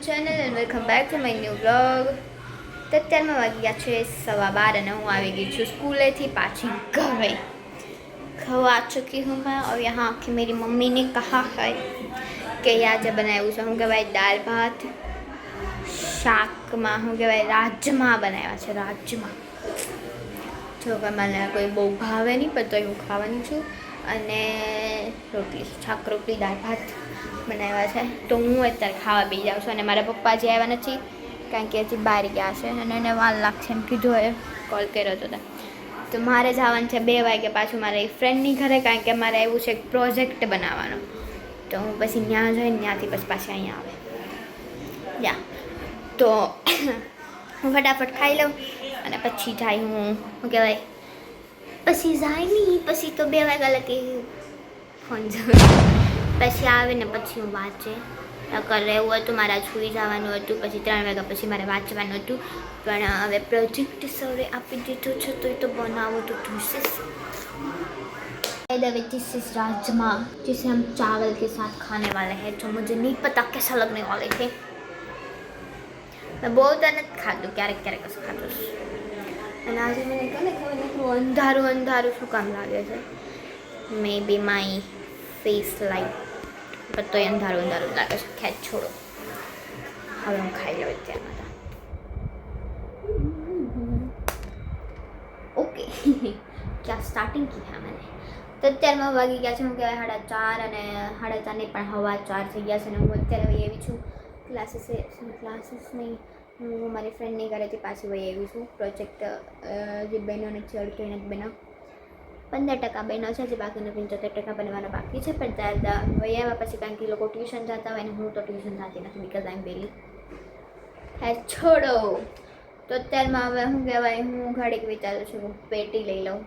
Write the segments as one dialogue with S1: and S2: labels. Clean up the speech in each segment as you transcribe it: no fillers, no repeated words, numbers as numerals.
S1: channel and welcome back to my new vlog. તો અત્યારમાં વાગ્યા છે 12:15 અને હું આવી ગઈ છું સ્કૂલેથી પાછી ઘરે. खा चुकी हूँ मैं और यहाँ की मेरी मम्मी ने कहा है कि आज बनाया हूँ कि भाई दाल भात शाक में हूँ कि भाई राजमा बनाया है राजमा जो कि मैंने कोई बहु भावे नहीं पर तो हूँ खावानी छूँ અને રોટલી શાક રોટલી દાળ ભાત બનાવ્યા છે તો હું અત્યારે ખાવા બેસી જાઉં છું અને મારા પપ્પા જે આવ્યા નથી કારણ કે હજી બહાર ગયા છે અને એને વાર લાગશે એમ કીધું એ કોલ કર્યો હતો તો મારે જવાનું છે 2 વાગે પાછું મારા એક ફ્રેન્ડની ઘરે કારણ કે મારે એવું છે એક પ્રોજેક્ટ બનાવવાનો તો હું પછી ત્યાં જઈને ત્યાંથી પછી પાછી અહીંયા આવે યા તો હું ફટાફટ ખાઈ લઉં અને પછી જાય હું શું કહેવાય પછી જાય નહીં પછી તો 2 વાગ્યા લગી ફોન જોઉં પછી આવે ને પછી હું વાંચે કરે એવું હતું મારે છૂઈ જવાનું હતું પછી 3 વાગ્યા પછી મારે વાંચવાનું હતું પણ હવે પ્રોજેક્ટ સરે આપી દીધો છે તો એ તો બનાવો તો ઢૂસે दिस इज राजमा जिसे हम चावल के साथ खाने वाले हैं जो मुझे नहीं पता कैसा लगने वाले थे मैं बहुत अनत खाधું ક્યારેક ક્યારેક જ ખાધું અને આજે મને કોને ખબર નહીં અંધારું અંધારું શું કામ લાગે છે મે બી માય ફેસ લાઈટ પણ તો અંધારું અંધારું લાગે છે ખેંચ છોડો હવે હું ખાઈ લઉં અત્યારમાં ઓકે ક્યાં સ્ટાર્ટિંગ કી है मैंने તો અત્યારમાં વાગી ગયા છે હું કહેવાય 4:30 અને 4:30 નહીં પણ 4:15 થઈ ગયા છે અને હું અત્યારે વહી આવી છું ક્લાસીસ નહીં હું મારી ફ્રેન્ડની ઘરેથી પાછી વહી આવી છું પ્રોજેક્ટ જે બહેનોને છે અડધો બહેનો 15% બહેનો છે જે બાકીનો 75% બનવાનો બાકી છે પણ ત્યાં વહી આવ્યા પછી કારણ કે લોકો ટ્યુશન જતા હોય ને હું તો ટ્યુશન જતી નથી બીકોઝ આઈ એમ વેલી હે છોડો તો અત્યારમાં હવે શું કહેવાય હું ઘડીક વિચારું છું પેટી લઈ લઉં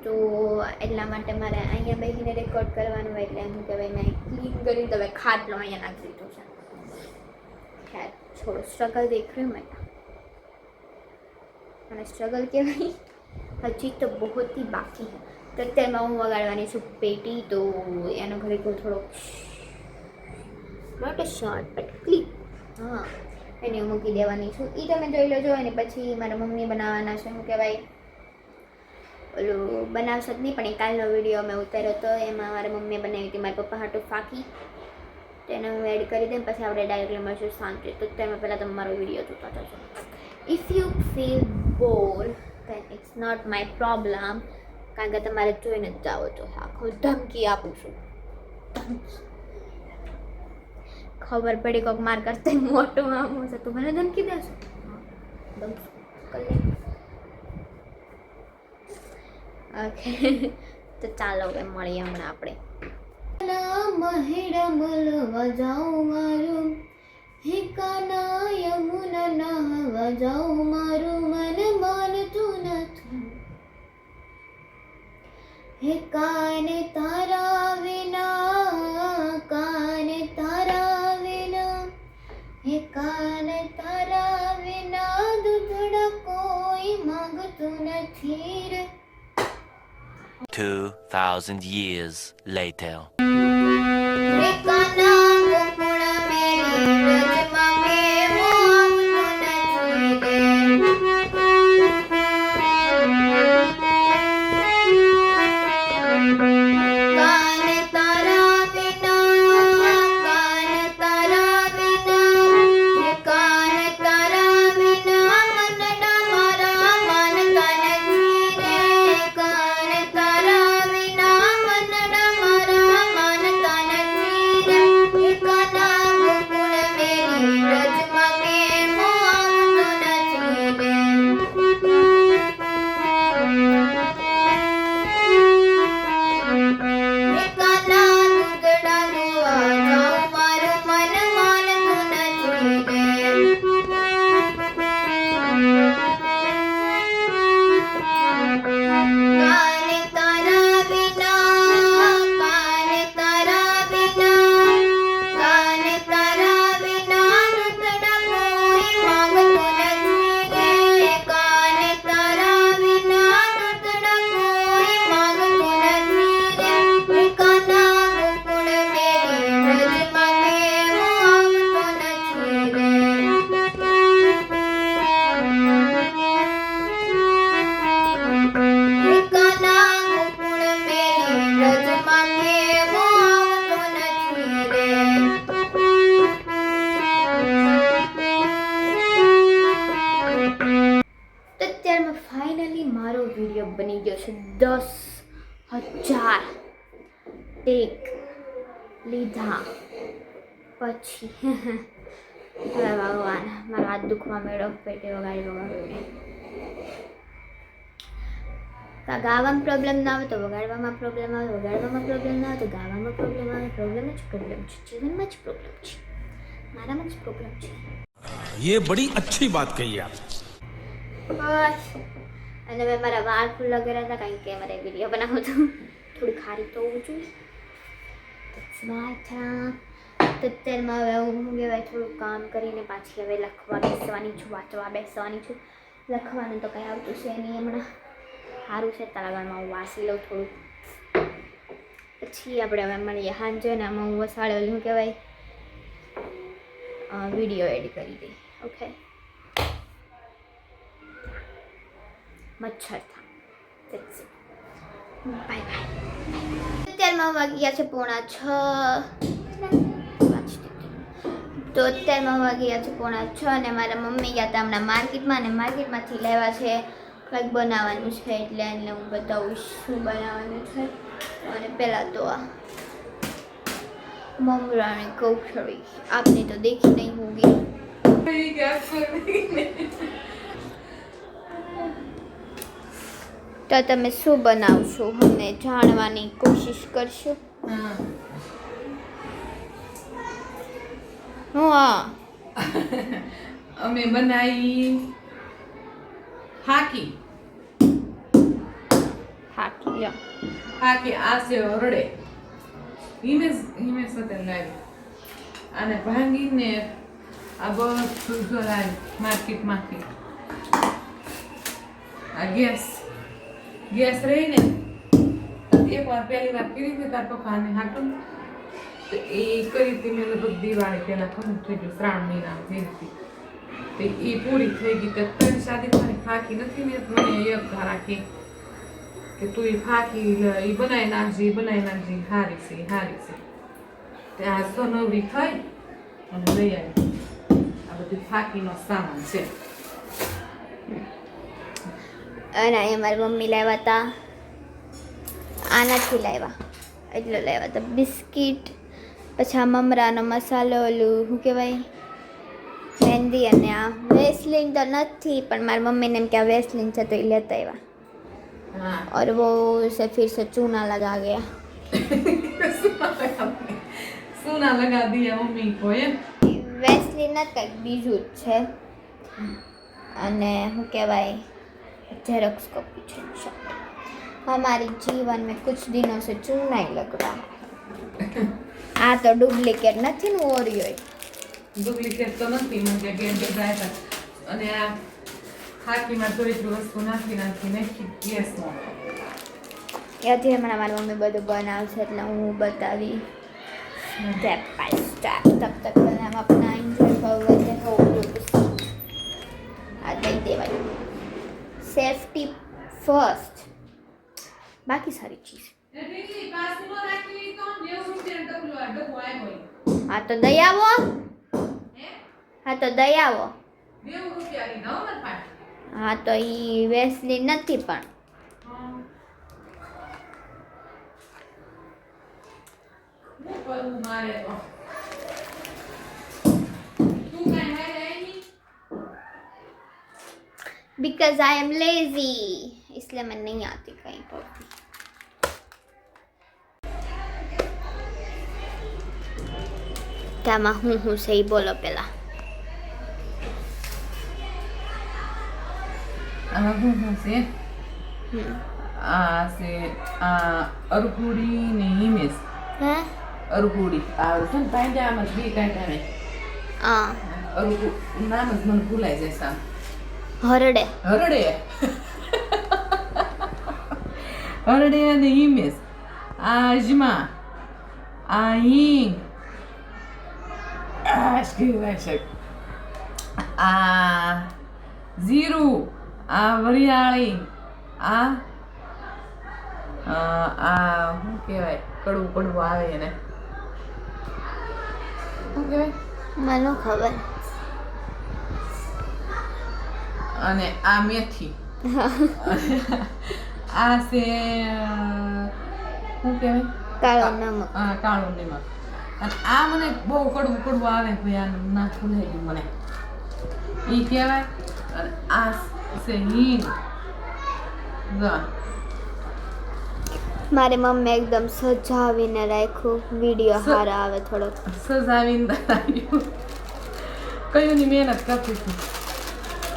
S1: તો એટલા માટે મારે અહીંયા બેસીને રેકોર્ડ કરવાનું હોય એટલે શું કહેવાય મેં ક્લીન કરી દઉં ખાટલો અહીંયા નાખી દીધો છે खैर छोड़ो स्ट्रगल देख रही हूँ मैं मैंने स्ट्रगल कहेवाय हजी तो बहुत ही बाकी है तो અત્યારમાં હું વગાડવાની છું પેટી તો એનો ઘડીક થોડો not a short but clip હા એને મૂકી દેવાની છું એ તમે જોઈ લેજો અને પછી મારા મમ્મી બનાવવાના છે શું કહેવાય ઓલું બનાવશે જ નહીં પણ એ કાલનો વિડીયો મેં ઉતાર્યો હતો એમાં મારા મમ્મીએ બનાવી હતી મારા પપ્પા હાટું ફાકી તેને હું એડ કરી દઉં પછી આપણે ડાયરેક્ટલી મળશું સાંજે તો તેમાં પહેલાં તમે મારો વિડીયો જોતા જજો if you feel bore then it's not my problem કારણ કે તમારે જોઈને જ જાઓ તો આખો ધમકી આપું છું ખબર પડી કોઈક માર કરતા મોટું આમ હશે તું મને ધમકી દેશો ઓકે તો ચાલો હવે મળીએ હમણાં આપણે મહેડા મળવા જાઉં મારું હિકાના યમુના નહાવા જાઉં મારું મન માનતું નથી હે કાને તારા વિના કાને તારા વિના હે કાને તારા વિના દૂધડા કોઈ માંગતું નથી રે
S2: 2000 years later.
S1: વિડીયો બની ગયો છે 10,000 ટેક લીધા પછી હવે ભગવાન મારા હાથ દુખવા મેળો પેટે વગાડી ગાવામાં પ્રોબ્લેમ ના આવે તો વગાડવામાં પ્રોબ્લેમ આવે, વગાડવામાં પ્રોબ્લેમ ના આવે તો ગાવામાં પ્રોબ્લેમ આવે. પ્રોબ્લેમ જ પ્રોબ્લેમ છે, જીવનમાં જ પ્રોબ્લેમ છે, મારામાં જ પ્રોબ્લેમ છે.
S3: ये बड़ी अच्छी बात कही आप.
S1: બસ અને મેં મારા વાળ ફૂલ લગાવ્યા હતા કારણ કે મારે વિડીયો બનાવવો હતો, થોડી ખારી તો હોવું જોઈએ. તો અત્યારમાં હવે હું કહેવાય થોડું કામ કરીને પાછી હવે લખવા બેસવાની છું, વાંચવા બેસવાની છું. લખવાનું તો કંઈ આવતું છે નહીં હમણાં. સારું છે તળાવમાં હું વાંચી લઉં થોડું, પછી આપણે હવે મળીએ સાંજે ને આમાં હું વસાડે શું કહેવાય વિડીયો એડ કરી દઈ. ઓકે મચ્છર થા બાય બાય. અત્યારમાં વાગ્યા છે 5:45. તો અત્યારમાં વાગ્યા છે 5:45 અને મારા મમ્મી ગયા હતા હમણાં માર્કેટમાં, અને માર્કેટમાંથી લેવા છે કંઈક બનાવવાનું છે, એટલે એને હું બતાવું શું બનાવવાનું છે. અને પહેલાં તો આ મમરાની કોથળી આપને તો દેખી નહીં હોગી. તો તમે શું બનાવશો અમને જાણવાની કોશિશ કરશો.
S4: અમે બનાવી હાકી આ છે હરડે હિમેશ હોટેલ લાવી અને ભાંગીને આ બધું લાવી માર્કેટમાંથી. આ ગેસ રહીને એક વાર પહેલી વાર કરી હતી તાર પપ્પાને હાટું તો એ કરી હતી મેં લગભગ દિવાળી પહેલા ખબર થઈ ગયું, 3 મહિનામાં થઈ હતી. તો એ પૂરી થઈ ગઈ. તો 3 શાદી મારી ફાકી નથી ને મને એક રાખી કે તું એ ફાકી એ બનાવી નાખજે હારી છે. તે આજ તો નવરી થઈ અને લઈ આવી. આ બધી ફાકીનો સામાન છે.
S1: અને અહીંયા મારી મમ્મી લાવ્યા હતા, આનાથી લાવ્યા એટલો લાવ્યા હતા બિસ્કીટ, પછી આ મમરાનો મસાલો, ઓલું શું કહેવાય મહેંદી, અને આ વેસલીન તો નથી પણ મારી મમ્મીને એમ કે આ વેસલીન છે તો એ લેતા આવ્યા. और वो उसे फिर से चूना लगा गया.
S4: चूना लगा दिया मम्मी को ये.
S1: વેસલીન નથી કંઈક બીજું જ છે. અને શું કહેવાય जेरोक्स कॉपी છે. हमारे जीवन में कुछ दिनों से चूना ही लग रहा है. આ તો ડુપ્લિકેટ નથી ને ઓરિયો
S4: ડુપ્લિકેટ તો નથી મને કે જાય છે. અને આ ખાકીમાં થોડી વસ્તુ નાખી ગેસમાં.
S1: ત્યાંથી હમણાં મારી મમ્મી બધું બનાવશે એટલે હું બતાવી સ્ટેપ બાય સ્ટેપ. તબ તક हम अपना एंजॉय कर लेते हैं. આ દઈ દેવાય. सेफ्टी फर्स्ट, बाकी सारी चीज. हाँ तो दई आवो, हाँ तो दई आवो. हाँ तो ई वेसलीन નથી પણ बिकॉज आई एम लेजी, इसलिए मैं नहीं आती कहीं पर भी. त्यामा હું સહી બોલો પેલા.
S4: આમાં હું છે આ છે આ અરહુડી ને હિમેશ.
S1: હે
S4: અરહુડી આ છે ને પાંજામાં જ બી કાંટા ને
S1: આ
S4: અરહુ નામ જ મને ભૂલાઈ જાય સા.
S1: હરડે
S4: હરડે અને હિમેશ. આ અજમા, આ હિંગ, આ જીરું, આ વરિયાળી, આ શું કહેવાય કડવું આવે એને શું કહેવાય
S1: મને ખબર.
S4: અને આ મેથી આ છે શું કહેવાય
S1: કાળો નમક.
S4: કાળું નમક. અને આ મને બહુ કડવું કડવું આવે ભાઈ આનું નાખું લઈ ગયું મને એ કહેવાય. અને આ છે હિંગ. જો
S1: મારી મમ્મી એકદમ સજાવીને રાખ્યું, વિડીયો સારા આવે થોડોક.
S4: સજાવીને રાખ્યું. કયું ની મહેનત કરતી હતી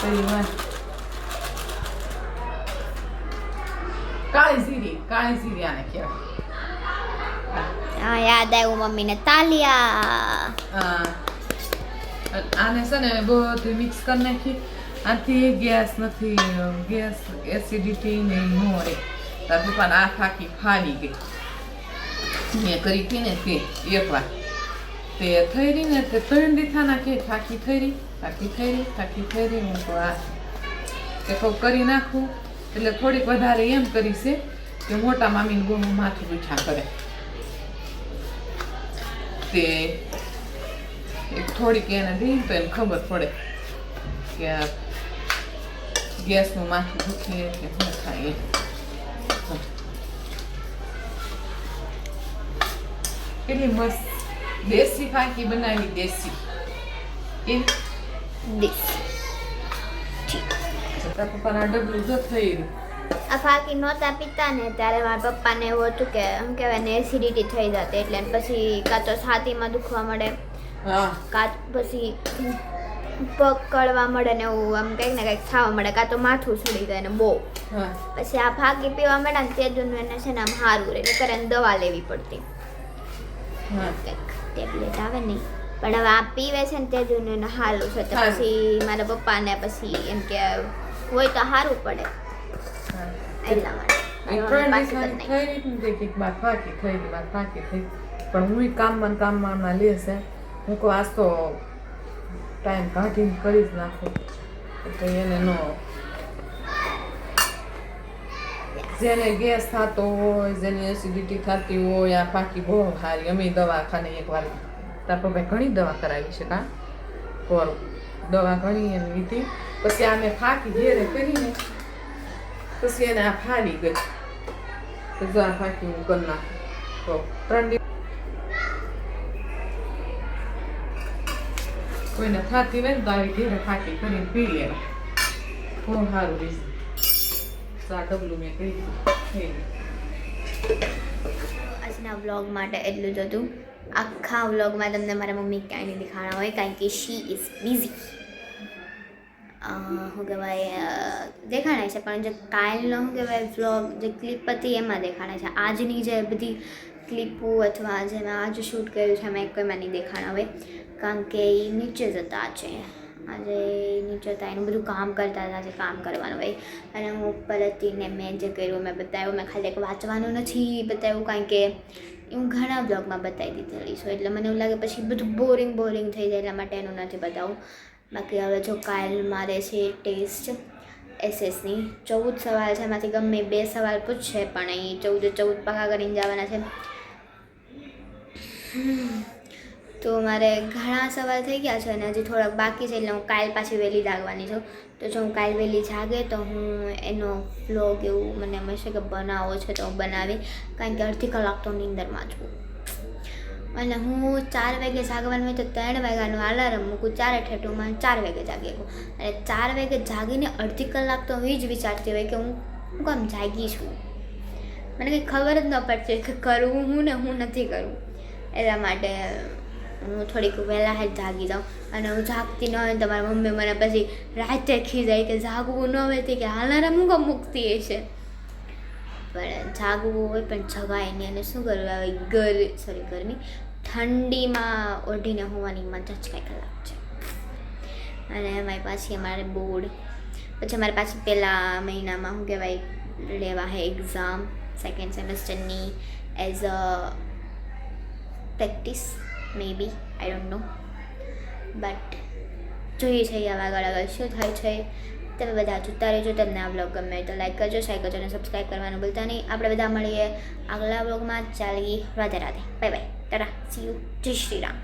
S4: કઈ વાત. કાળી જીરી આને કહેવાય.
S1: હા યાદ આવ્યું મમ્મીને, તાલિયા.
S4: આને છે ને બધું મિક્સ કરી નાખી. આથી ગેસ નથી, ગેસ એસિડિટી ને નો રહે. તાર પપ્પાને આ ફાકી ફાડી ગઈ મેં કરી હતી ને તે એકવાર તે થઈ રહી ને તે 3 દીથાના કે ફાકી થઈ રહી. હું તો આ કે થોડુંક કરી નાખું એટલે થોડીક વધારે એમ કરી છે કે મોટા મામીને બહુ માથું દુખા કરે તે એક થોડીક એને દઈ તો એને ખબર પડે કે આ ગેસનું માથું દુખે કે શું થાય. કેટલી મસ્ત દેશી ફાંકી બનાવી. દેશી પપ્પાના ડબલું જો થઈ રહ્યું.
S1: આ ફાકી નહોતા પીતા ને ત્યારે મારા પપ્પાને એવું હતું કે શું કહેવાય ને એસિડિટી થઈ જતી, એટલે પછી કાં તો છાતીમાં દુખવા મળે, કાં પછી પગ કળવા મળે ને એવું આમ કંઈક ને કંઈક થવા મળે, કાં તો માથું સડી જાય ને બહુ. પછી આ ફાકી પીવા મળ્યા ને તે જ એને છે ને આમ સારું રહે, નકર એને દવા લેવી પડતી. કંઈક ટેબ્લેટ આવે નહીં પણ હવે આ પીવે છે ને તે જ એને સારું છે. તો પછી મારા પપ્પાને પછી એમ કે હોય તો સારું પડે એટલા માટે.
S4: પણ હું કામમાં લેશે. હું કહું આજ તો ટાઈમ કાઢીને કરી જ નાખું તો એને નો જેને ગેસ થતો હોય, જેને એસિડિટી થતી હોય, આ ફાકી બહુ સારી. અમે દવાખાને એકવાર તાર પપ્પાએ ઘણી દવા કરાવી છે કાં કોરું દવા ઘણી એને લીધી. પછી આને ફાકી ઘેરે કરીને પછી એને આ ફાડી ગઈ. તો જો આ ફાકી હું કરી નાખું તો 3 દિવસ કોઈને થતી હોય ને તો આવી ઘેરે ફાકી કરીને પી લેવા બહુ સારું રહેશે. આ ડબલું મેં કરી દીધું.
S1: આજના વ્લોગ માટે એટલું જ હતું. આખા વ્લોગમાં તમને મારા મમ્મી કાંઈ નહીં દેખાણા હોય કારણ કે શી ઇઝ બિઝી. શું કહેવાય દેખાણાય છે પણ જે કાલનો શું કહેવાય વ્લોગ જે ક્લિપ હતી એમાં દેખાણાય છે. આજની જે બધી ક્લિપો અથવા જે મેં આજ શૂટ કર્યું છે એમાં કોઈમાં નહીં દેખાણા હોય કારણ કે એ નીચે જતા છે. આજે નીચે હતા એનું બધું કામ કરતા હતા, જે કામ કરવાનું હોય. અને હું ઉપર હતી ને મેં જે કર્યું મેં બતાવ્યું. મેં ખાલી એક વાંચવાનું નથી બતાવ્યું કારણ કે હું ઘણા બ્લોગમાં બતાવી દીધેલી છું એટલે મને એવું લાગે પછી બધું બોરિંગ થઈ જાય એટલા માટે એનું નથી બતાવું. બાકી હવે જો કાલ મારે છે ટેસ્ટ એસએસની 14 સવાલ છે, એમાંથી ગમે 2 સવાલ પૂછશે પણ અહીં 14 પાકા કરીને જવાના છે. તો મારે ઘણા સવાલ થઈ ગયા છે અને હજી થોડાક બાકી છે એટલે હું કાલ પાછી વહેલી જાગવાની છું. તો જો હું કાલ વહેલી જાગે તો હું એનો વ્લોગ એવું મને હંમેશા કે બનાવવો છે તો હું બનાવી કારણ કે 1.5 કલાક તો નીંદરમાં છું. અને હું 4 વાગે જાગવાનું હોય તો 3 વાગ્યાનું અલાર્મ મૂકું 4 ઠેઠુંમાં 4 વાગે જાગી શકું. અને 4 વાગે જાગીને 1.5 કલાક તો હું જ વિચારતી હોય કે હું કામ જાગી છું. મને કંઈ ખબર જ ન પડતી કે કરવું હું ને હું નથી કરવું. એટલા માટે હું થોડીક વહેલા હેઠ જાગી જાઉં. અને હું જાગતી ન હોય તો મારી મમ્મી મને પછી રાતે ખીજાય કે જાગવું ન હોય તે કે અલાર્મ હું કામ મૂકતી હશે. પણ જાગવું હોય પણ જગાય નહીં. અને શું કરવું આવે ગરમી ઠંડીમાં ઓઢીને હોવાની મજા જ કંઈક અલગ છે. અને અમારી પાછી અમારે બોર્ડ પછી અમારે પાછી પહેલા મહિનામાં શું કહેવાય લેવા હે એક્ઝામ 2nd સેમેસ્ટરની as a practice maybe I don't know. But જોઈએ છે આવા આગળ શું થાય છે. તમે બધા જોતા રહેજો. તમને આ વ્લોગ ગમે તો લાઈક કરજો, શેર કરજો અને સબસ્ક્રાઈબ કરવાનું ભૂલતા નહીં. આપણે બધા મળીએ આગલા વ્લોગમાં. ચાલીએ Radhe Radhe, bye bye, Tata, C you, જય શ્રી રામ.